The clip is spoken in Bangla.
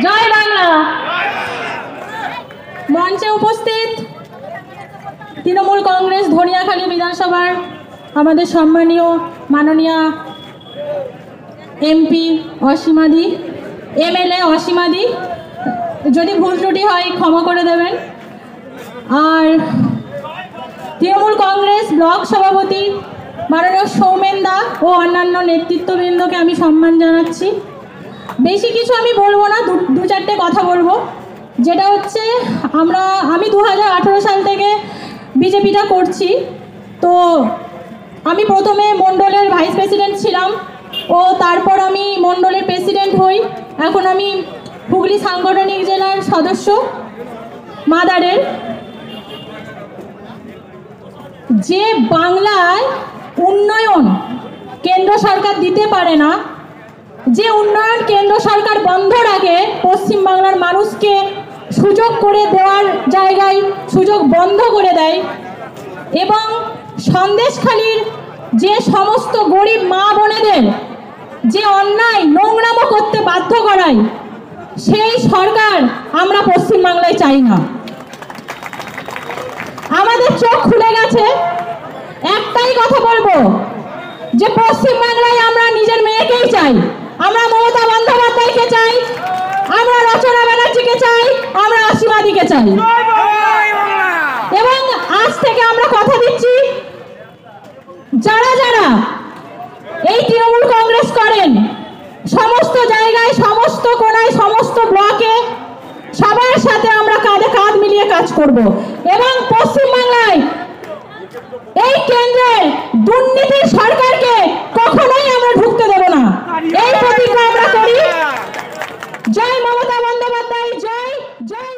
জয় বাংলা। মঞ্চে উপস্থিত তৃণমূল কংগ্রেস ধনিয়াখালী বিধানসভার আমাদের সম্মানীয় মাননীয় এমপি অসীমাদি, এমএলএ অসীমাদি, যদি ভুল ত্রুটি হয় ক্ষমা করে দেবেন। আর তৃণমূল কংগ্রেস ব্লক সভাপতি মাননীয় সৌমেন দা ও অন্যান্য নেতৃত্ববৃন্দকে আমি সম্মান জানাচ্ছি। বেশি কিছু আমি বলবো না, দু চারটে কথা বলবো। যেটা হচ্ছে আমি 2018 সাল থেকে বিজেপিটা করছি। তো আমি প্রথমে মণ্ডলের ভাইস প্রেসিডেন্ট ছিলাম ও তারপর আমি মণ্ডলের প্রেসিডেন্ট হই। এখন আমি হুগলি সাংগঠনিক জেলার সদস্য মাদারের। যে বাংলায় উন্নয়ন কেন্দ্র সরকার দিতে পারে না, যে উন্নয়ন কেন্দ্র সরকার বন্ধ রাখে, পশ্চিমবাংলার মানুষকে সুযোগ করে দেওয়ার জায়গায় সুযোগ বন্ধ করে দেয়, এবং সন্দেশখালীর যে সমস্ত গরিব মা বোনেদের যে অন্যায় নোংরামো করতে বাধ্য করায়, সেই সরকার আমরা পশ্চিমবাংলায় চাই না। আমাদের চোখ খুলে গেছে, একটাই কথা বলবো যে পশ্চিমবাংলায় আমরা নিজের মেয়েকেই চাই। আমরা মমতা বন্দ্যোপাধ্যায়কে চাই, আমরা রচনা ব্যানার্জিকে চাই, আমরা অসীমাদিকে চাই। এবং আজ থেকে আমরা কথা দিচ্ছি, যারা যারা এই তৃণমূল কংগ্রেস করেন, সমস্ত জায়গায়, সমস্ত কোণায়, সমস্ত ব্লকে সবার সাথে আমরা কাঁধে কাঁধ মিলিয়ে কাজ করব এবং পশ্চিমবাংলায় এই কেন্দ্রের দুর্নীতির সরকারকে কখনোই আমরা ঢুকতে দেব না, এই প্রতিজ্ঞা আমরা করি। জয় মমতা বন্দ্যোপাধ্যায়, জয় জয়।